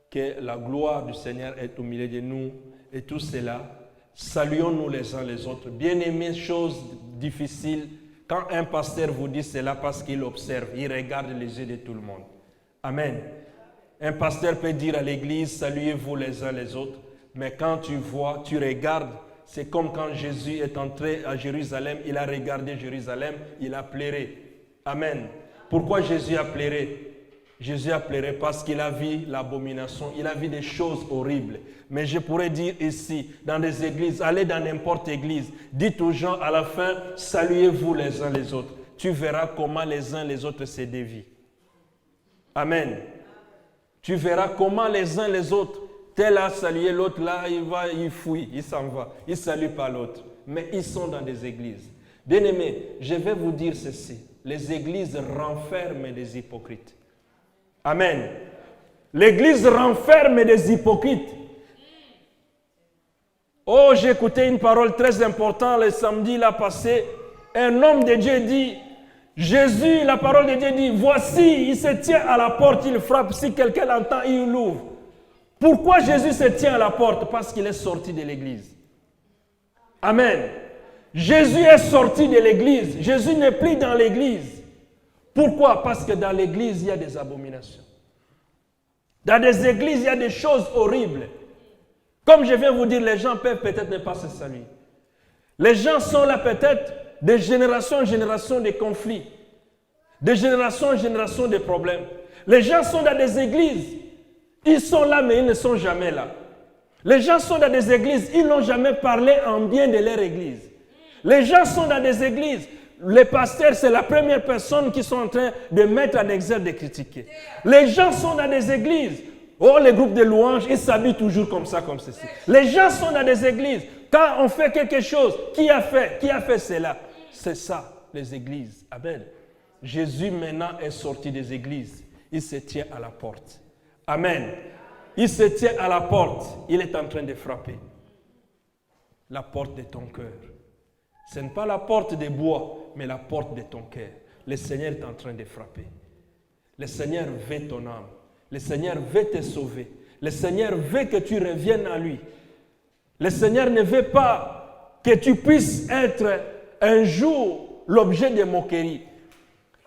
A: que la gloire du Seigneur est au milieu de nous et tout cela. Saluons-nous les uns les autres. Bien-aimés, chose difficile, quand un pasteur vous dit cela parce qu'il observe, il regarde les yeux de tout le monde. Amen. Un pasteur peut dire à l'église, saluez-vous les uns les autres, mais quand tu vois, tu regardes, c'est comme quand Jésus est entré à Jérusalem, il a regardé Jérusalem, il a pleuré. Amen. Pourquoi Jésus a pleuré? Jésus a pleuré parce qu'il a vu l'abomination, il a vu des choses horribles. Mais je pourrais dire ici, dans des églises, allez dans n'importe église, dites aux gens à la fin, saluez-vous les uns les autres. Tu verras comment les uns les autres se dévient. Amen. Tu verras comment les uns les autres, tel a salué l'autre là, il fuit, il s'en va, il ne salue pas l'autre. Mais ils sont dans des églises. Bien-aimés, je vais vous dire ceci, les églises renferment des hypocrites. Amen. L'église renferme des hypocrites. Oh, j'ai écouté une parole très importante le samedi là passé. Un homme de Dieu dit, Jésus, la parole de Dieu dit, voici, il se tient à la porte, il frappe. Si quelqu'un l'entend, il l'ouvre. Pourquoi Jésus se tient à la porte? Parce qu'il est sorti de l'église. Amen. Jésus est sorti de l'église. Jésus n'est plus dans l'église. Pourquoi? Parce que dans l'église, il y a des abominations. Dans des églises, il y a des choses horribles. Comme je viens vous dire, les gens peuvent peut-être ne pas se saluer. Les gens sont là peut-être de génération en génération de conflits. De génération en génération de problèmes. Les gens sont dans des églises. Ils sont là, mais ils ne sont jamais là. Les gens sont dans des églises. Ils n'ont jamais parlé en bien de leur église. Les gens sont dans des églises. Les pasteurs, c'est la première personne qui sont en train de mettre en exergue, de critiquer. Les gens sont dans des églises. Oh, les groupes de louanges, ils s'habillent toujours comme ça, comme ceci. Les gens sont dans des églises. Quand on fait quelque chose, qui a fait cela? C'est ça, les églises. Amen. Jésus maintenant est sorti des églises. Il se tient à la porte. Amen. Il se tient à la porte. Il est en train de frapper. La porte de ton cœur. Ce n'est pas la porte de bois, mais la porte de ton cœur. Le Seigneur est en train de frapper. Le Seigneur veut ton âme. Le Seigneur veut te sauver. Le Seigneur veut que tu reviennes à lui. Le Seigneur ne veut pas que tu puisses être un jour l'objet de moquerie.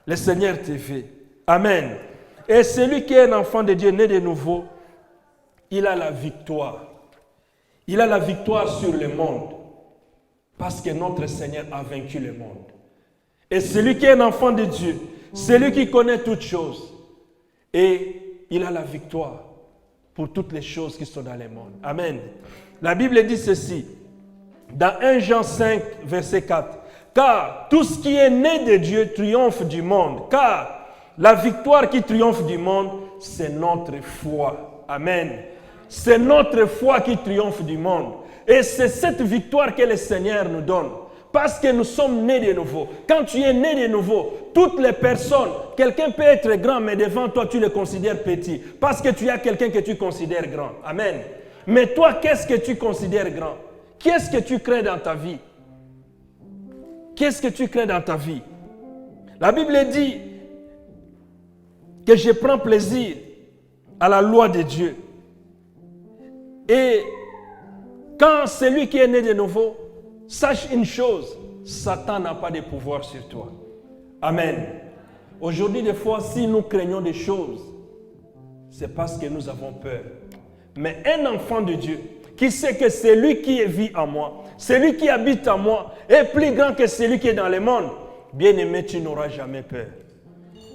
A: Le Seigneur te veut. Amen. Et celui qui est un enfant de Dieu, né de nouveau, il a la victoire. Il a la victoire sur le monde. Parce que notre Seigneur a vaincu le monde. Et celui qui est un enfant de Dieu, celui qui connaît toutes choses, et il a la victoire pour toutes les choses qui sont dans le monde. Amen. La Bible dit ceci, dans 1 Jean 5, verset 4. Car tout ce qui est né de Dieu triomphe du monde. Car la victoire qui triomphe du monde, c'est notre foi. Amen. C'est notre foi qui triomphe du monde. Et c'est cette victoire que le Seigneur nous donne. Parce que nous sommes nés de nouveau. Quand tu es né de nouveau, toutes les personnes, quelqu'un peut être grand, mais devant toi, tu le considères petit. Parce que tu as quelqu'un que tu considères grand. Amen. Mais toi, qu'est-ce que tu considères grand? Qu'est-ce que tu crées dans ta vie? Qu'est-ce que tu crées dans ta vie? La Bible dit que je prends plaisir à la loi de Dieu. Et quand celui qui est né de nouveau, Sache une chose, Satan n'a pas de pouvoir sur toi. Amen. Aujourd'hui, des fois, si nous craignons des choses, c'est parce que nous avons peur. Mais un enfant de Dieu qui sait que celui qui vit en moi, celui qui habite en moi, est plus grand que celui qui est dans le monde, bien-aimé, tu n'auras jamais peur.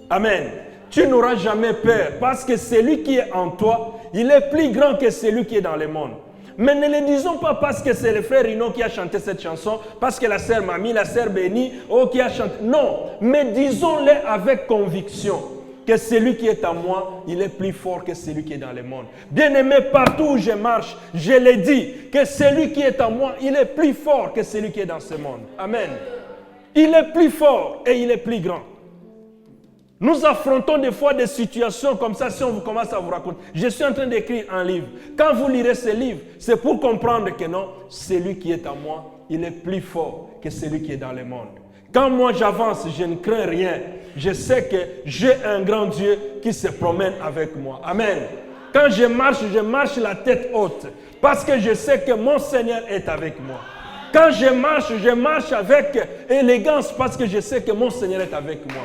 A: Amen. Tu n'auras jamais peur parce que celui qui est en toi, il est plus grand que celui qui est dans le monde. Mais ne le disons pas parce que c'est le frère Rino qui a chanté cette chanson, parce que la sœur Mamie, la sœur Béni, qui a chanté. Non, mais disons-le avec conviction que celui qui est en moi, il est plus fort que celui qui est dans le monde. Bien-aimé, partout où je marche, je l'ai dit, que celui qui est en moi, il est plus fort que celui qui est dans ce monde. Amen. Il est plus fort et il est plus grand. Nous affrontons des fois des situations comme ça si on commence à vous raconter. Je suis en train d'écrire un livre. Quand vous lirez ce livre, c'est pour comprendre que non, celui qui est en moi, il est plus fort que celui qui est dans le monde. Quand moi j'avance, je ne crains rien. Je sais que j'ai un grand Dieu qui se promène avec moi. Amen. Quand je marche la tête haute. Parce que je sais que mon Seigneur est avec moi. Quand je marche avec élégance parce que je sais que mon Seigneur est avec moi.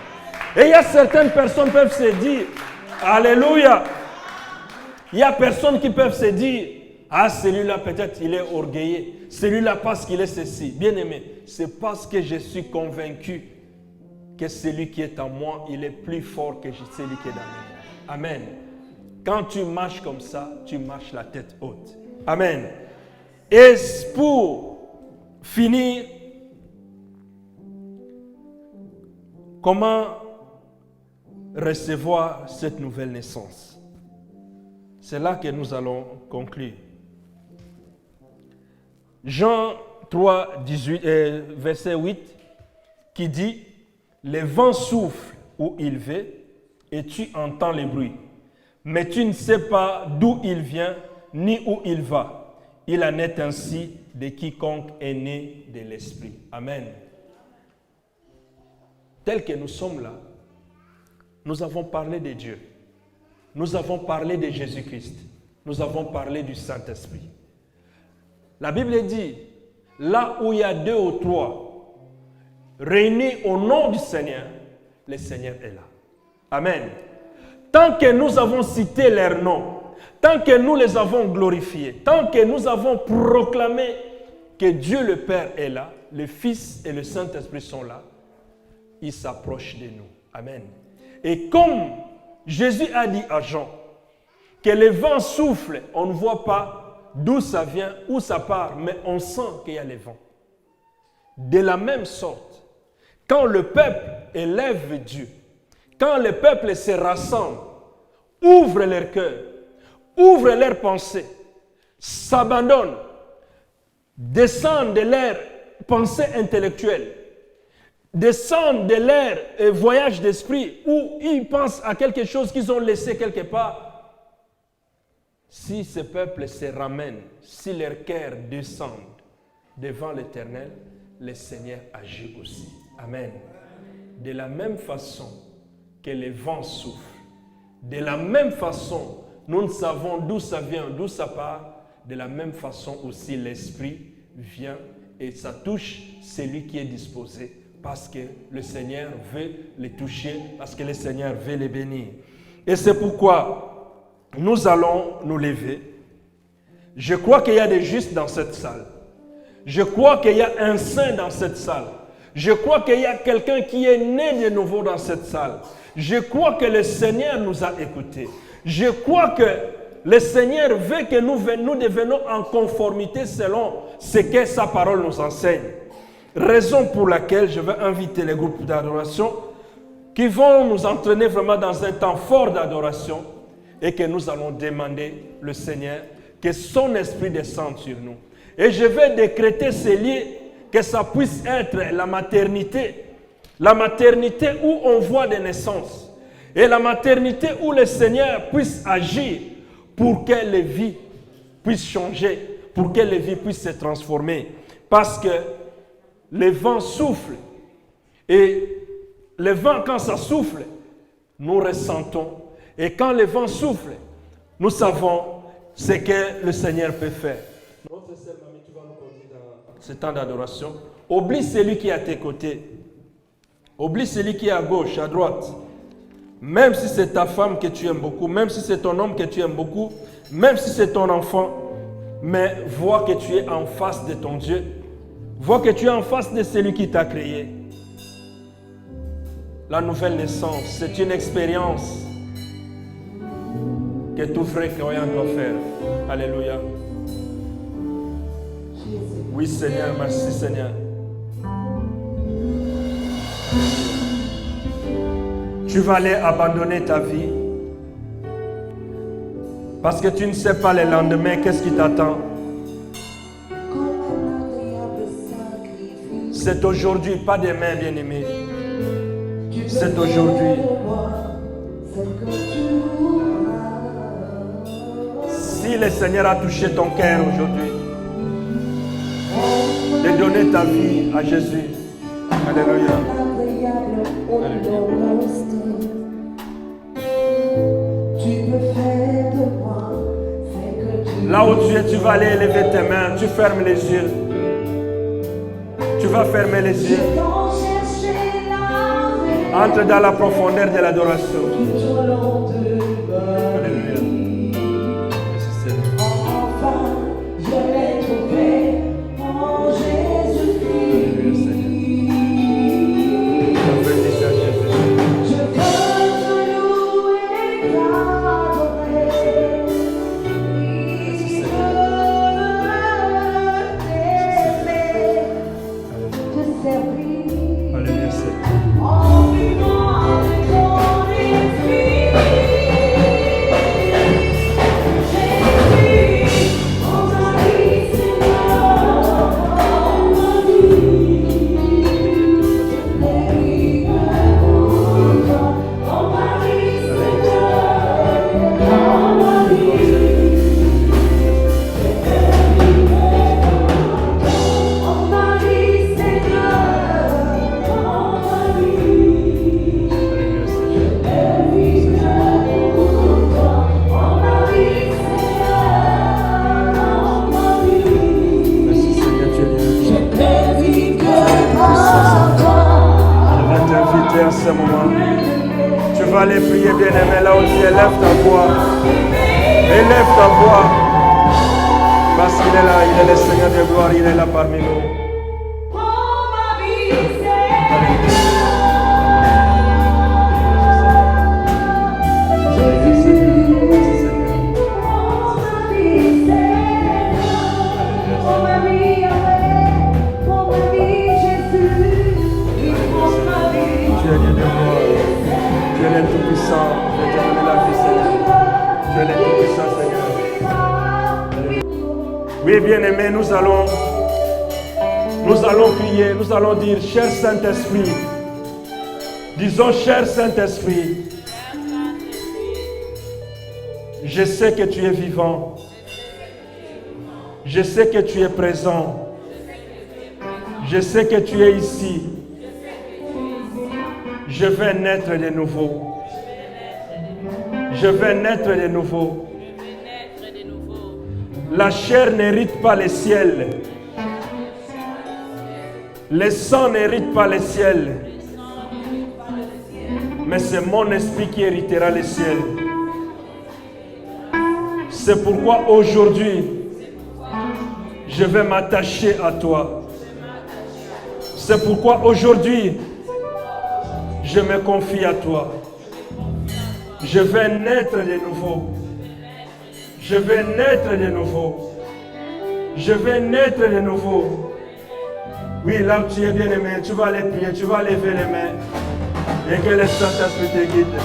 A: Et il y a certaines personnes qui peuvent se dire, alléluia, il y a personnes qui peuvent se dire, ah celui-là peut-être il est orgueilleux, celui-là parce qu'il est ceci. Bien aimé, c'est parce que je suis convaincu que celui qui est en moi, il est plus fort que celui qui est dans le monde. Amen. Quand tu marches comme ça, tu marches la tête haute. Amen. Et pour finir, comment recevoir cette nouvelle naissance? C'est là que nous allons conclure. Jean 3, 18, verset 8, qui dit, « Le vent souffle où il veut et tu entends les bruits, mais tu ne sais pas d'où il vient ni où il va. Il en est ainsi de quiconque est né de l'Esprit. » Amen. Tel que nous sommes là, nous avons parlé de Dieu. Nous avons parlé de Jésus-Christ. Nous avons parlé du Saint-Esprit. La Bible dit, là où il y a 2 ou 3 réunis au nom du Seigneur, le Seigneur est là. Amen. Tant que nous avons cité leurs noms, tant que nous les avons glorifiés, tant que nous avons proclamé que Dieu le Père est là, le Fils et le Saint-Esprit sont là, ils s'approchent de nous. Amen. Et comme Jésus a dit à Jean que le vent souffle, on ne voit pas d'où ça vient, où ça part, mais on sent qu'il y a le vent. De la même sorte, quand le peuple élève Dieu, quand le peuple se rassemble, ouvre leur cœur, ouvre leurs pensées, s'abandonne, descend de leur pensée intellectuelle, descendent de leur voyage d'esprit où ils pensent à quelque chose qu'ils ont laissé quelque part. Si ce peuple se ramène, si leur cœur descend devant l'Éternel, le Seigneur agit aussi. Amen. De la même façon que les vents soufflent, de la même façon, nous ne savons d'où ça vient, d'où ça part, de la même façon aussi l'Esprit vient et ça touche celui qui est disposé. Parce que le Seigneur veut les toucher, parce que le Seigneur veut les bénir. Et c'est pourquoi nous allons nous lever. Je crois qu'il y a des justes dans cette salle. Je crois qu'il y a un saint dans cette salle. Je crois qu'il y a quelqu'un qui est né de nouveau dans cette salle. Je crois que le Seigneur nous a écoutés. Je crois que le Seigneur veut que nous devenions en conformité selon ce que sa parole nous enseigne. Raison pour laquelle je vais inviter les groupes d'adoration qui vont nous entraîner vraiment dans un temps fort d'adoration et que nous allons demander le Seigneur que son esprit descende sur nous. Et je vais décréter ces lieux, que ça puisse être la maternité où on voit des naissances et la maternité où le Seigneur puisse agir pour que les vies puissent changer, pour que les vies puissent se transformer. Parce que le vent souffle. Et le vent, quand ça souffle, nous ressentons. Et quand le vent souffle, nous savons ce que le Seigneur peut faire. Notre sœur Mamie, tu vas nous conduire dans ce temps d'adoration, oublie celui qui est à tes côtés. Oublie celui qui est à gauche, à droite. Même si c'est ta femme que tu aimes beaucoup, même si c'est ton homme que tu aimes beaucoup, même si c'est ton enfant, mais vois que tu es en face de ton Dieu. Vois que tu es en face de celui qui t'a créé. La nouvelle naissance, c'est une expérience que tout vrai croyant doit faire. Alléluia. Oui Seigneur, merci Seigneur. Tu vas aller abandonner ta vie parce que tu ne sais pas le lendemain qu'est-ce qui t'attend. C'est aujourd'hui, pas demain, bien-aimé. C'est aujourd'hui. Si le Seigneur a touché ton cœur aujourd'hui, de donner ta vie à Jésus. Alléluia. Là où tu es, tu vas aller élever tes mains, tu fermes les yeux. Tu vas fermer les yeux. Entre dans la profondeur de l'adoration. Alléluia. Merci Seigneur. Je l'ai trouvé en Jésus-Christ. Je veux dire à Jésus. Je veux te louer et t'adorer. Merci Seigneur. Te servir. Alléluia Seigneur. En vivant avec ton esprit. À ce moment, tu vas aller prier, bien-aimé, là où tu es. Lève ta voix. Élève ta voix. Parce qu'il est là, il est le Seigneur de gloire, il est là parmi nous. Tu es le Tout-Puissant, je t'ai donné la vie, Seigneur. Tu es le Tout-Puissant, Seigneur. Oui, bien-aimés, nous allons prier, nous allons dire, cher Saint-Esprit, disons, cher Saint-Esprit, je sais que tu es vivant, je sais que tu es présent, je sais que tu es ici. Je vais naître de nouveau. Je vais naître de nouveau. La chair n'hérite pas le ciel. Le sang n'hérite pas le ciel. Mais c'est mon esprit qui héritera le ciel. C'est pourquoi aujourd'hui, je vais m'attacher à toi. C'est pourquoi aujourd'hui, je me confie à toi. Je vais naître de nouveau. Je vais naître de nouveau. Je vais naître de nouveau. Oui, là où tu es bien-aimé, tu vas aller prier, tu vas lever les mains. Et que le Saint-Esprit te guide.